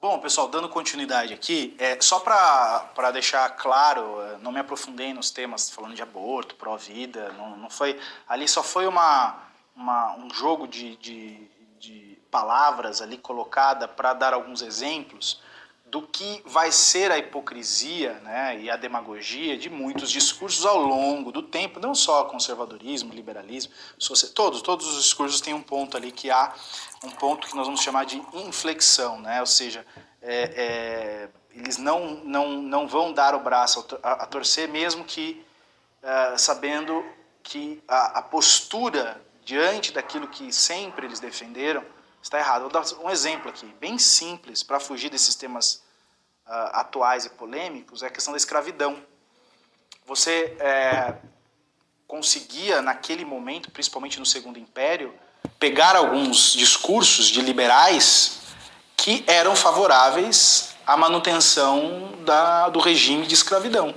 Bom, pessoal, dando continuidade aqui, só para deixar claro, não me aprofundei nos temas falando de aborto, pró-vida, não foi, ali só foi um jogo de palavras ali colocada para dar alguns exemplos do que vai ser a hipocrisia, né, e a demagogia de muitos discursos ao longo do tempo, não só conservadorismo, liberalismo, todos os discursos têm um ponto ali que há um ponto que nós vamos chamar de inflexão, né, ou seja, eles não vão dar o braço a torcer, mesmo que sabendo que a postura diante daquilo que sempre eles defenderam está errada. Vou dar um exemplo aqui, bem simples, para fugir desses temas atuais e polêmicos, é a questão da escravidão. Você conseguia, naquele momento, principalmente no Segundo Império, pegar alguns discursos de liberais que eram favoráveis à manutenção do regime de escravidão.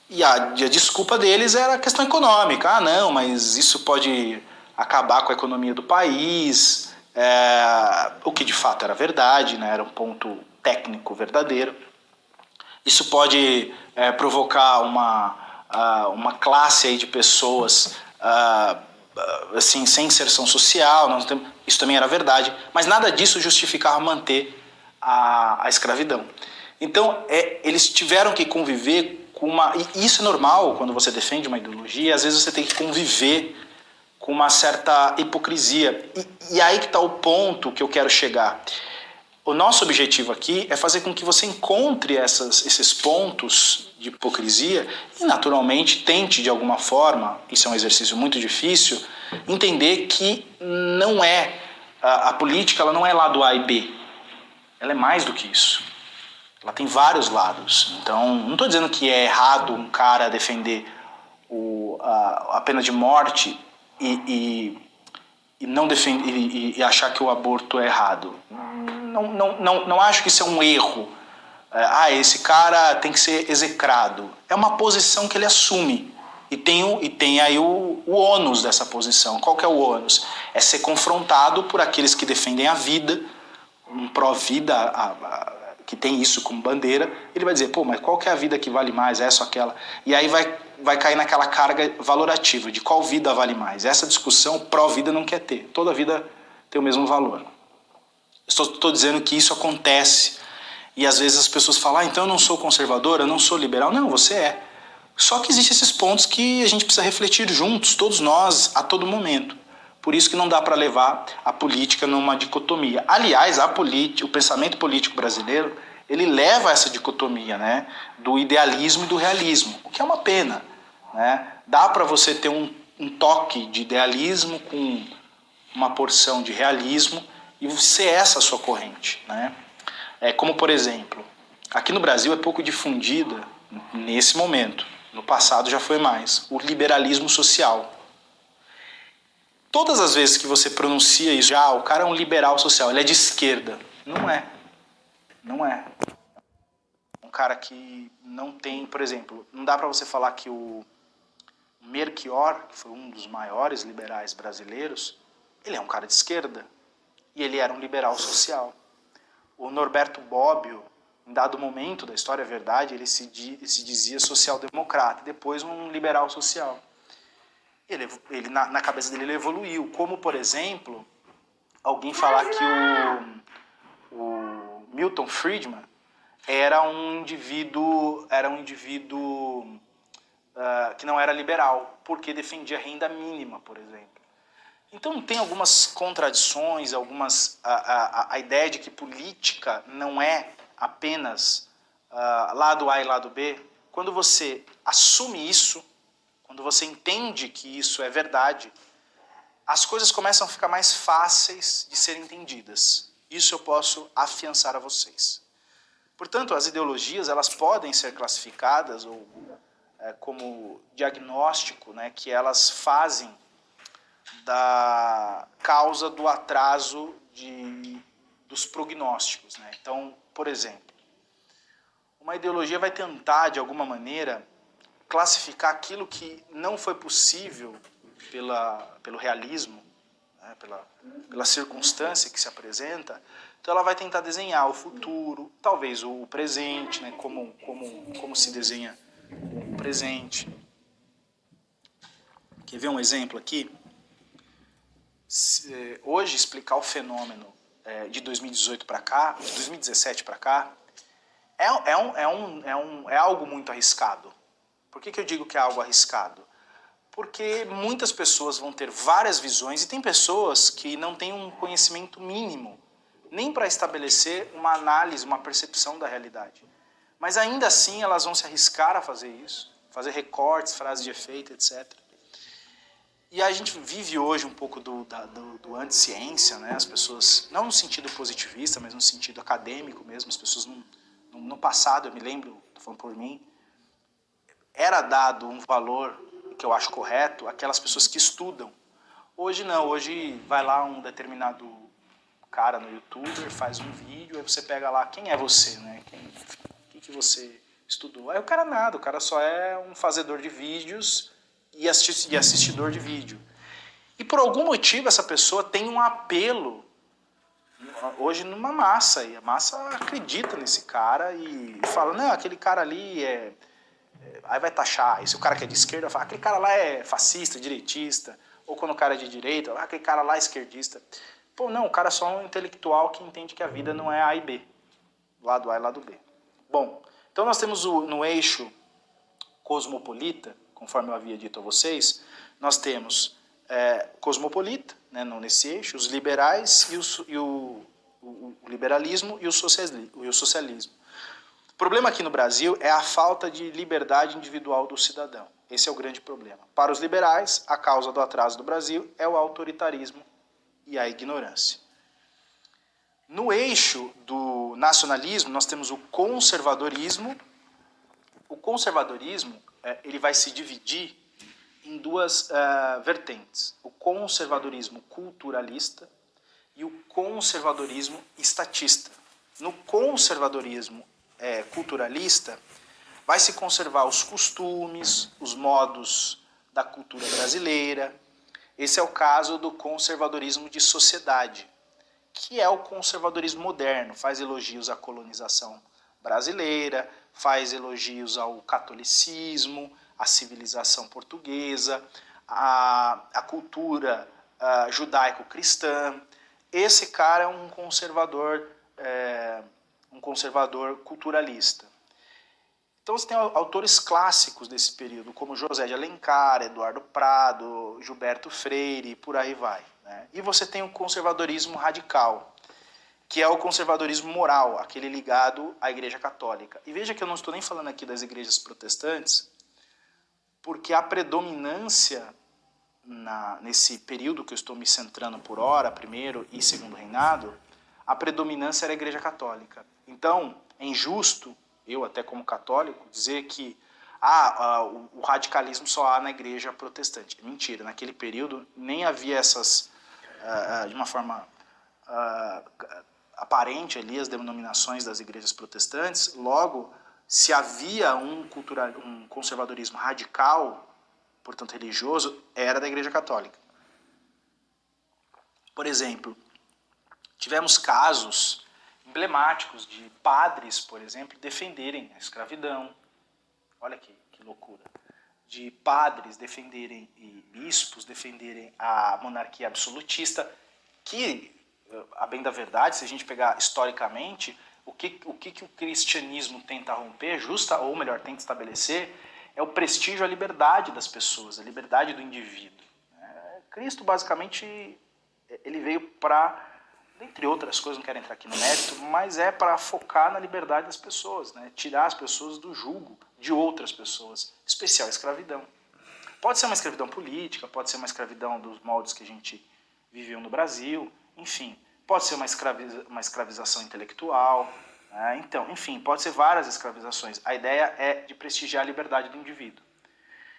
E a desculpa deles era a questão econômica. Ah, não, mas isso pode acabar com a economia do país, o que de fato era verdade, né? Era um ponto técnico verdadeiro. Isso pode provocar uma classe aí de pessoas assim, sem inserção social, isso também era verdade, mas nada disso justificava manter a escravidão. Então, eles tiveram que conviver com e isso é normal quando você defende uma ideologia, às vezes você tem que conviver com uma certa hipocrisia. E aí que está o ponto que eu quero chegar. O nosso objetivo aqui é fazer com que você encontre esses pontos de hipocrisia e, naturalmente, tente, de alguma forma, isso é um exercício muito difícil, entender que não é a política, ela não é lado A e B. Ela é mais do que isso. Ela tem vários lados. Então, não estou dizendo que é errado um cara defender a pena de morte e não defender, e achar que o aborto é errado. Não acho que isso é um erro. Esse cara tem que ser execrado. É uma posição que ele assume. E tem aí o ônus dessa posição. Qual que é o ônus? É ser confrontado por aqueles que defendem a vida, um pró-vida, que tem isso como bandeira. Ele vai dizer, pô, mas qual que é a vida que vale mais? Essa ou aquela? E aí vai cair naquela carga valorativa de qual vida vale mais. Essa discussão pró-vida não quer ter. Toda vida tem o mesmo valor. Estou dizendo que isso acontece. E às vezes as pessoas falam, então eu não sou conservador, eu não sou liberal. Não, você é. Só que existem esses pontos que a gente precisa refletir juntos, todos nós, a todo momento. Por isso que não dá para levar a política numa dicotomia. Aliás, o pensamento político brasileiro, ele leva essa dicotomia, né, do idealismo e do realismo, o que é uma pena. Né? Dá para você ter um toque de idealismo com uma porção de realismo e ser essa a sua corrente. Né? Como, por exemplo, aqui no Brasil é pouco difundida, nesse momento, no passado já foi mais, o liberalismo social. Todas as vezes que você pronuncia isso, o cara é um liberal social, ele é de esquerda. Não é. Não é. Um cara que não tem, por exemplo, não dá para você falar que o Melchior, que foi um dos maiores liberais brasileiros, ele é um cara de esquerda. E ele era um liberal social. O Norberto Bobbio, em dado momento da história, é verdade, ele se dizia social-democrata, depois um liberal social. Ele na cabeça dele ele evoluiu, como, por exemplo, alguém falar que o Milton Friedman era um indivíduo que não era liberal, porque defendia renda mínima, por exemplo. Então tem algumas contradições, a ideia de que política não é apenas lado A e lado B. Quando você assume isso, quando você entende que isso é verdade, as coisas começam a ficar mais fáceis de serem entendidas. Isso eu posso afiançar a vocês. Portanto, as ideologias elas podem ser classificadas como diagnóstico, né, que elas fazem da causa do atraso dos prognósticos. Né? Então, por exemplo, uma ideologia vai tentar, de alguma maneira, classificar aquilo que não foi possível pelo realismo, né, pela circunstância que se apresenta, Então ela vai tentar desenhar o futuro, talvez o presente, né? Como se desenha o presente. Quer ver um exemplo aqui? Hoje, explicar o fenômeno de 2018 para cá, de 2017 para cá, é algo muito arriscado. Por que eu digo que é algo arriscado? Porque muitas pessoas vão ter várias visões e tem pessoas que não têm um conhecimento mínimo, nem para estabelecer uma análise, uma percepção da realidade. Mas ainda assim elas vão se arriscar a fazer isso, fazer recortes, frases de efeito, etc. E a gente vive hoje um pouco do anti-ciência, né? As pessoas, não no sentido positivista, mas no sentido acadêmico mesmo, as pessoas no passado, eu me lembro, estou falando por mim, era dado um valor que eu acho correto àquelas pessoas que estudam. Hoje não, hoje vai lá um determinado cara no YouTube, faz um vídeo, aí você pega lá, quem é você, né? O que você estudou? Aí o cara nada, o cara só é um fazedor de vídeos e assistidor de vídeo. E por algum motivo essa pessoa tem um apelo hoje numa massa, e a massa acredita nesse cara e fala, não, aquele cara ali aí vai taxar, e se o cara que é de esquerda fala, aquele cara lá é fascista, direitista, ou quando o cara é de direita, aquele cara lá é esquerdista. Pô, não, o cara é só um intelectual que entende que a vida não é A e B, lado A e lado B. Bom, então nós temos no eixo cosmopolita, conforme eu havia dito a vocês, nós temos cosmopolita, né, nesse eixo, os liberais e o liberalismo e o socialismo. O problema aqui no Brasil é a falta de liberdade individual do cidadão. Esse é o grande problema. Para os liberais, a causa do atraso do Brasil é o autoritarismo e a ignorância. No eixo do nacionalismo, nós temos o conservadorismo. O conservadorismo ele vai se dividir em duas vertentes. O conservadorismo culturalista e o conservadorismo estatista. No conservadorismo culturalista, vai se conservar os costumes, os modos da cultura brasileira. Esse é o caso do conservadorismo de sociedade, que é o conservadorismo moderno, faz elogios à colonização brasileira, faz elogios ao catolicismo, à civilização portuguesa, à cultura judaico-cristã. Esse cara é um conservador culturalista. Então você tem autores clássicos desse período, como José de Alencar, Eduardo Prado, Gilberto Freire, e por aí vai, né? E você tem o conservadorismo radical, que é o conservadorismo moral, aquele ligado à Igreja Católica. E veja que eu não estou nem falando aqui das igrejas protestantes, porque a predominância nesse período que eu estou me centrando por hora, primeiro e segundo reinado, a predominância era a Igreja Católica. Então, é injusto, eu até como católico, dizer que o radicalismo só há na Igreja Protestante. Mentira, naquele período nem havia essas, de uma forma aparente ali, as denominações das igrejas protestantes. Logo, se havia um conservadorismo radical, portanto religioso, era da Igreja Católica. Por exemplo, tivemos casos emblemáticos de padres, por exemplo, defenderem a escravidão. Olha que loucura. De padres defenderem e bispos defenderem a monarquia absolutista, que, a bem da verdade, se a gente pegar historicamente, o que o cristianismo tenta romper, ou melhor, tenta estabelecer, é o prestígio à liberdade das pessoas, a liberdade do indivíduo. Cristo, basicamente, ele veio para, entre outras coisas, não quero entrar aqui no mérito, mas é para focar na liberdade das pessoas, né? Tirar as pessoas do jugo de outras pessoas, em especial a escravidão. Pode ser uma escravidão política, pode ser uma escravidão dos moldes que a gente viveu no Brasil, enfim, pode ser uma escravização intelectual, né? Então, enfim, pode ser várias escravizações. A ideia é de prestigiar a liberdade do indivíduo.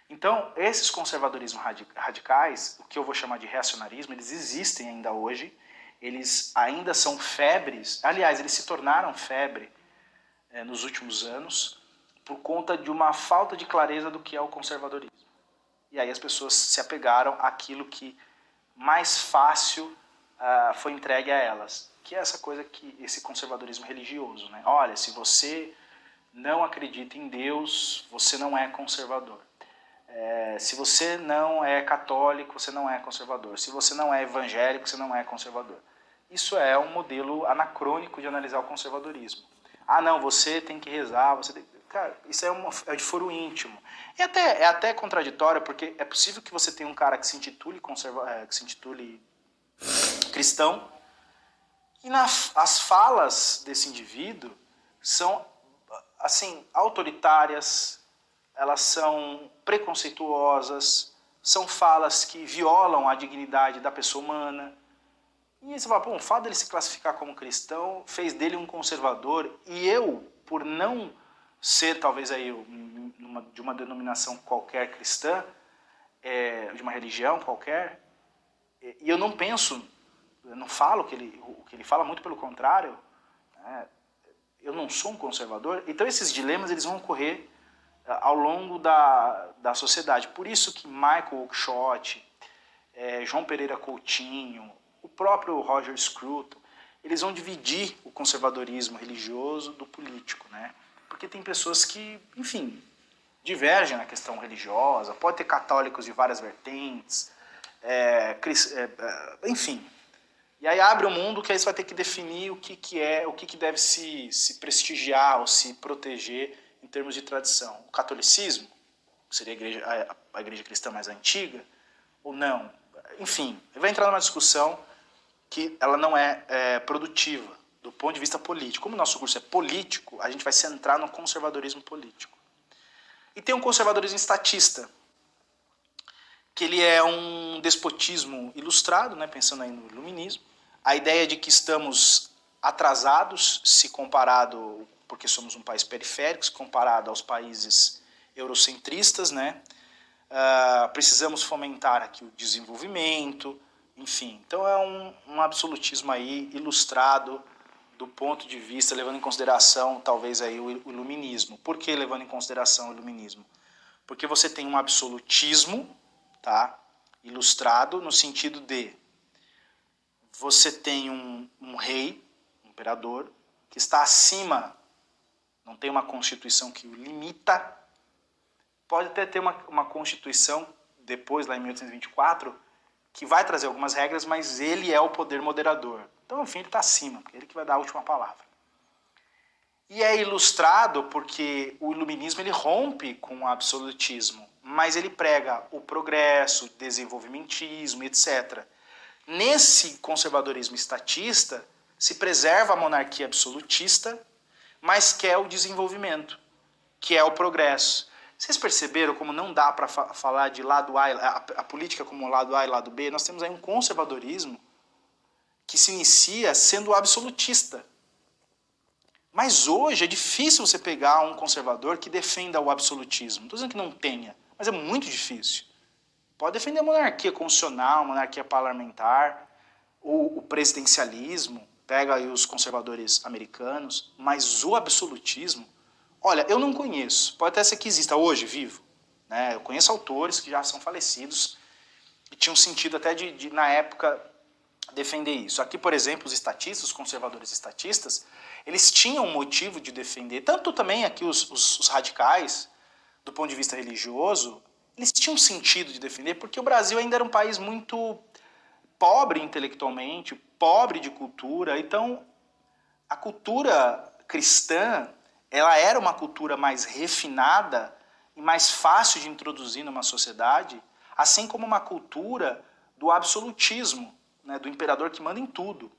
Então, esses conservadorismos radicais, o que eu vou chamar de reacionarismo, eles existem ainda hoje, eles ainda são febres, aliás, eles se tornaram febre nos últimos anos por conta de uma falta de clareza do que é o conservadorismo. E aí as pessoas se apegaram àquilo que mais fácil foi entregue a elas. que é essa coisa que esse conservadorismo religioso, né? Olha, se você não acredita em Deus, você não é conservador. Se você não é católico, você não é conservador. Se você não é evangélico, você não é conservador. Isso é um modelo anacrônico de analisar o conservadorismo. Ah, não, você tem que rezar, você tem... Cara, isso é de foro íntimo. É até contraditório, porque é possível que você tenha um cara que se intitule, que se intitule cristão, e as falas desse indivíduo são, assim, autoritárias, elas são preconceituosas, são falas que violam a dignidade da pessoa humana. E você fala, pô, o fato dele se classificar como cristão fez dele um conservador, e eu, por não ser talvez aí de uma denominação qualquer cristã, de uma religião qualquer, e eu não penso, eu não falo o que ele fala, muito pelo contrário, né? Eu não sou um conservador. Então esses dilemas eles vão ocorrer ao longo da sociedade. Por isso que Michael Oakeshott, João Pereira Coutinho, o próprio Roger Scruton, eles vão dividir o conservadorismo religioso do político, né? Porque tem pessoas que, enfim, divergem na questão religiosa, pode ter católicos de várias vertentes, enfim. E aí abre um mundo que aí você vai ter que definir o que deve se prestigiar ou se proteger em termos de tradição. O catolicismo, que seria a igreja cristã mais antiga, ou não? Enfim, vai entrar numa discussão que ela não é produtiva do ponto de vista político. Como o nosso curso é político, a gente vai centrar no conservadorismo político. E tem um conservadorismo estatista, que ele é um despotismo ilustrado, né, pensando aí no iluminismo. A ideia de que estamos atrasados se comparado, porque somos um país periférico, se comparado aos países eurocentristas, né? Precisamos fomentar aqui o desenvolvimento, enfim. Então é um absolutismo aí ilustrado do ponto de vista, levando em consideração talvez aí o iluminismo. Por que levando em consideração o iluminismo? Porque você tem um absolutismo, tá, ilustrado no sentido de você tem um rei, um imperador, que está acima, não tem uma constituição que o limita. Pode até ter uma constituição, depois, lá em 1824, que vai trazer algumas regras, mas ele é o poder moderador. Então, enfim, ele está acima, porque é ele que vai dar a última palavra. E é ilustrado porque o iluminismo ele rompe com o absolutismo, mas ele prega o progresso, o desenvolvimentismo, etc. Nesse conservadorismo estatista, se preserva a monarquia absolutista, mas quer o desenvolvimento, que é o progresso. Vocês perceberam como não dá para falar de lado a política como lado A e lado B? Nós temos aí um conservadorismo que se inicia sendo absolutista. Mas hoje é difícil você pegar um conservador que defenda o absolutismo. Não estou dizendo que não tenha, mas é muito difícil. Pode defender a monarquia constitucional, a monarquia parlamentar, o presidencialismo, pega aí os conservadores americanos, mas o absolutismo, olha, eu não conheço, pode até ser que exista hoje, vivo, né? Eu conheço autores que já são falecidos e tinham sentido até na época, defender isso. Aqui, por exemplo, os estatistas, os conservadores estatistas, eles tinham motivo de defender, tanto também aqui os radicais, do ponto de vista religioso, eles tinham sentido de defender, porque o Brasil ainda era um país muito pobre intelectualmente, pobre de cultura. Então, a cultura cristã, ela era uma cultura mais refinada e mais fácil de introduzir numa sociedade, assim como uma cultura do absolutismo, né, do imperador que manda em tudo.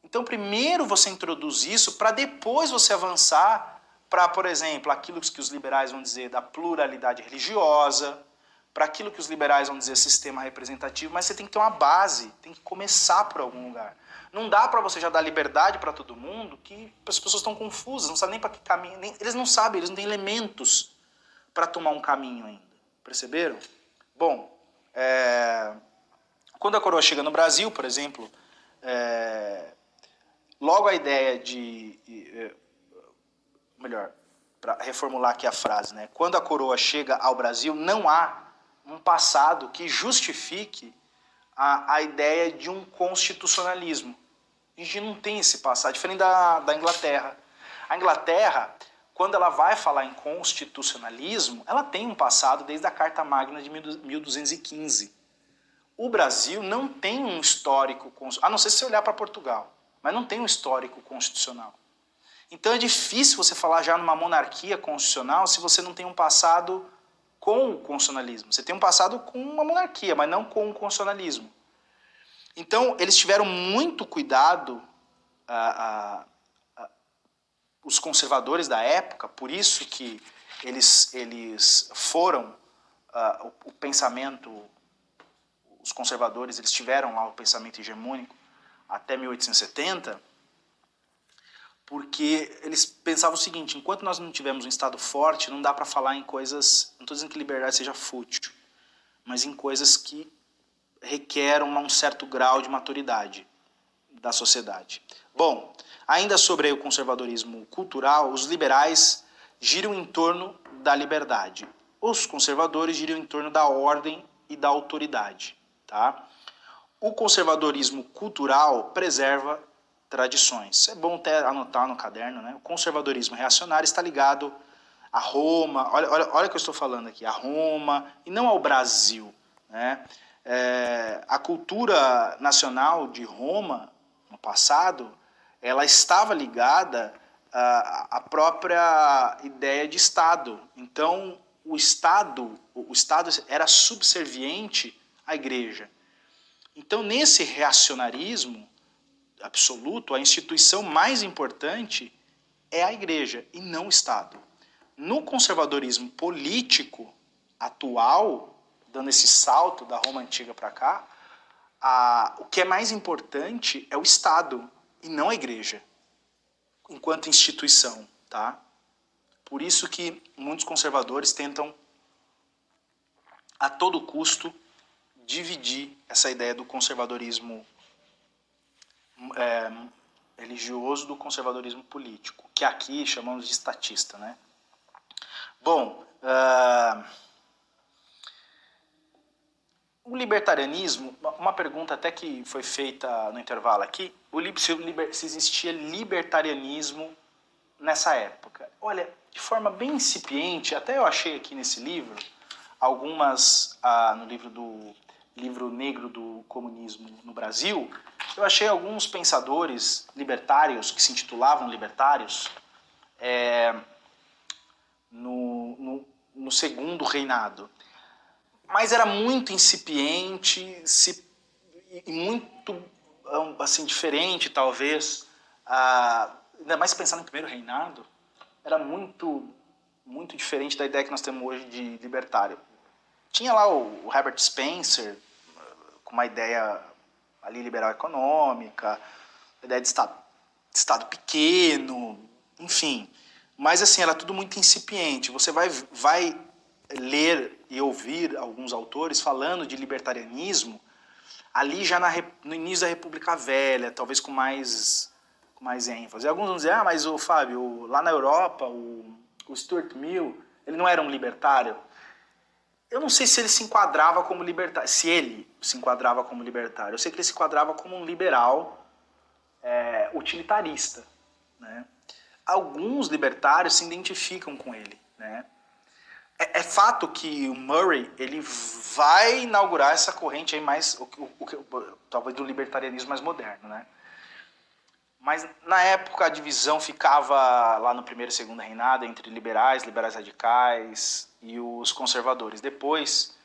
Então, primeiro você introduz isso para depois você avançar para, por exemplo, aquilo que os liberais vão dizer da pluralidade religiosa, para aquilo que os liberais vão dizer sistema representativo, mas você tem que ter uma base, tem que começar por algum lugar. Não dá para você já dar liberdade para todo mundo, que as pessoas estão confusas, não sabem nem para que caminho, eles não sabem, eles não têm elementos para tomar um caminho ainda. Perceberam? Bom, quando a coroa chega no Brasil, por exemplo, logo a ideia melhor, para reformular aqui a frase, né? Quando a coroa chega ao Brasil, não há um passado que justifique a ideia de um constitucionalismo. A gente não tem esse passado, diferente da Inglaterra. A Inglaterra, quando ela vai falar em constitucionalismo, ela tem um passado desde a Carta Magna de 1215. O Brasil não tem um histórico, a não ser se você olhar para Portugal, mas não tem um histórico constitucional. Então é difícil você falar já numa monarquia constitucional se você não tem um passado com o constitucionalismo. Você tem um passado com uma monarquia, mas não com o constitucionalismo. Então eles tiveram muito cuidado, os conservadores da época, por isso que eles foram, o pensamento, os conservadores, eles tiveram lá o pensamento hegemônico até 1870, porque eles pensavam o seguinte: enquanto nós não tivermos um Estado forte, não dá para falar em coisas, não estou dizendo que liberdade seja fútil, mas em coisas que requeram um certo grau de maturidade da sociedade. Bom, ainda sobre o conservadorismo cultural, os liberais giram em torno da liberdade. Os conservadores giram em torno da ordem e da autoridade. Tá? O conservadorismo cultural preserva tradições. É bom até anotar no caderno, né? O conservadorismo reacionário está ligado a Roma, olha o que eu estou falando aqui, a Roma e não ao Brasil. Né? A cultura nacional de Roma, no passado, ela estava ligada à própria ideia de Estado. Então, o Estado era subserviente à Igreja. Então, nesse reacionarismo absoluto, a instituição mais importante é a Igreja e não o Estado. No conservadorismo político atual, dando esse salto da Roma Antiga para cá, o que é mais importante é o Estado e não a Igreja, enquanto instituição. Tá? Por isso que muitos conservadores tentam, a todo custo, dividir essa ideia do conservadorismo religioso do conservadorismo político, que aqui chamamos de estatista. Né? Bom, o libertarianismo, uma pergunta até que foi feita no intervalo aqui, se existia libertarianismo nessa época. Olha, de forma bem incipiente, até eu achei aqui nesse livro, algumas, no livro negro do comunismo no Brasil, eu achei alguns pensadores libertários, que se intitulavam libertários, no segundo reinado. Mas era muito incipiente e muito assim, diferente, talvez. Ainda mais pensando no primeiro reinado, era muito, muito diferente da ideia que nós temos hoje de libertário. Tinha lá o Herbert Spencer, com uma ideia ali liberal econômica, ideia de estado pequeno, enfim. Mas assim, era tudo muito incipiente. Você vai ler e ouvir alguns autores falando de libertarianismo ali já no início da República Velha, talvez com mais ênfase. E alguns vão dizer, mas o Fábio, lá na Europa, o Stuart Mill, ele não era um libertário? Eu não sei se ele se enquadrava como libertário, se ele se enquadrava como libertário. Eu sei que ele se enquadrava como um liberal utilitarista. Né? Alguns libertários se identificam com ele. Né? É fato que o Murray ele vai inaugurar essa corrente aí mais, talvez do libertarianismo mais moderno. Né? Mas na época a divisão ficava lá no primeiro e segundo reinado entre liberais radicais e os conservadores. Depois,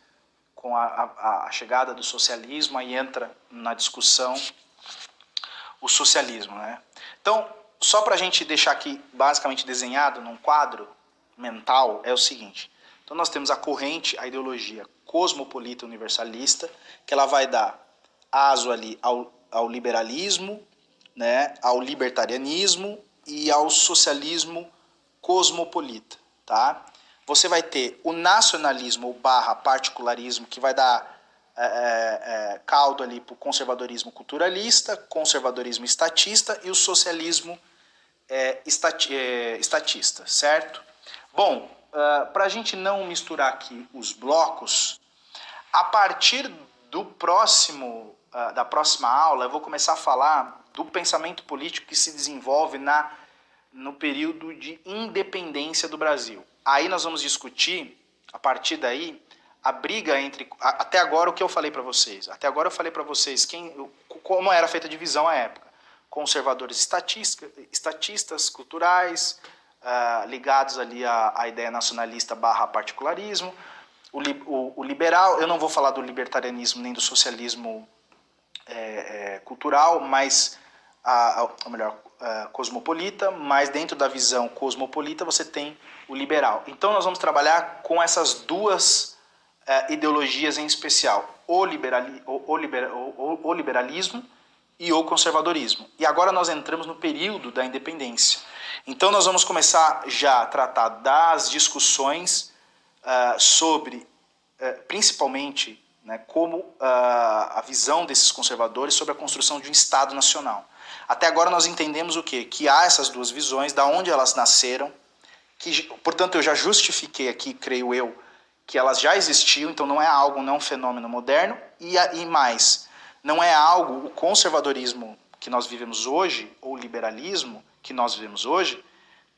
com a chegada do socialismo, aí entra na discussão o socialismo. Né? Então, só para a gente deixar aqui basicamente desenhado num quadro mental, é o seguinte. Então nós temos a corrente, a ideologia cosmopolita universalista, que ela vai dar aso ali ao liberalismo, né, ao libertarianismo e ao socialismo cosmopolita. Tá? Você vai ter o nacionalismo / particularismo, que vai dar caldo ali para o conservadorismo culturalista, conservadorismo estatista e o socialismo estatista, certo? Bom, para a gente não misturar aqui os blocos, a partir da próxima aula, eu vou começar a falar do pensamento político que se desenvolve no período de independência do Brasil. Aí nós vamos discutir, a partir daí, a briga entre... Até agora, o que eu falei para vocês? Até agora eu falei para vocês como era feita a divisão à época. Conservadores estatistas, culturais, ligados ali à ideia nacionalista / particularismo. O liberal, eu não vou falar do libertarianismo nem do socialismo cultural, mas, ou melhor, cosmopolita, mas dentro da visão cosmopolita você tem o liberal. Então nós vamos trabalhar com essas duas ideologias em especial, o liberalismo e o conservadorismo. E agora nós entramos no período da independência. Então nós vamos começar já a tratar das discussões sobre, principalmente, né, como a visão desses conservadores sobre a construção de um Estado nacional. Até agora nós entendemos o quê? Que há essas duas visões, da onde elas nasceram, que, portanto, eu já justifiquei aqui, creio eu, que elas já existiam, então não é algo, não é um fenômeno moderno, e mais, não é algo, o conservadorismo que nós vivemos hoje, ou o liberalismo que nós vivemos hoje,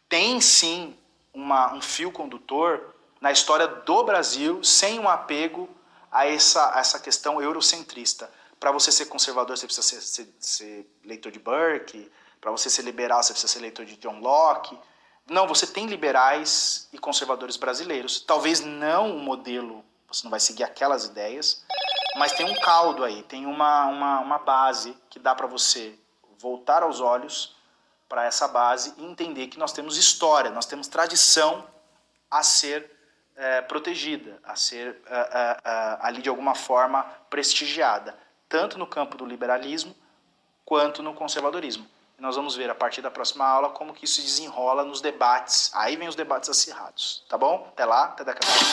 tem sim um fio condutor na história do Brasil, sem um apego a essa questão eurocentrista. Para você ser conservador, você precisa ser leitor de Burke, para você ser liberal, você precisa ser leitor de John Locke. Não, você tem liberais e conservadores brasileiros. Talvez não um modelo, você não vai seguir aquelas ideias, mas tem um caldo aí, tem uma base que dá para você voltar aos olhos para essa base e entender que nós temos história, nós temos tradição a ser protegida, a ser ali de alguma forma prestigiada, tanto no campo do liberalismo quanto no conservadorismo. E nós vamos ver a partir da próxima aula como que isso se desenrola nos debates. Aí vem os debates acirrados, tá bom? Até lá, até daqui a pouco.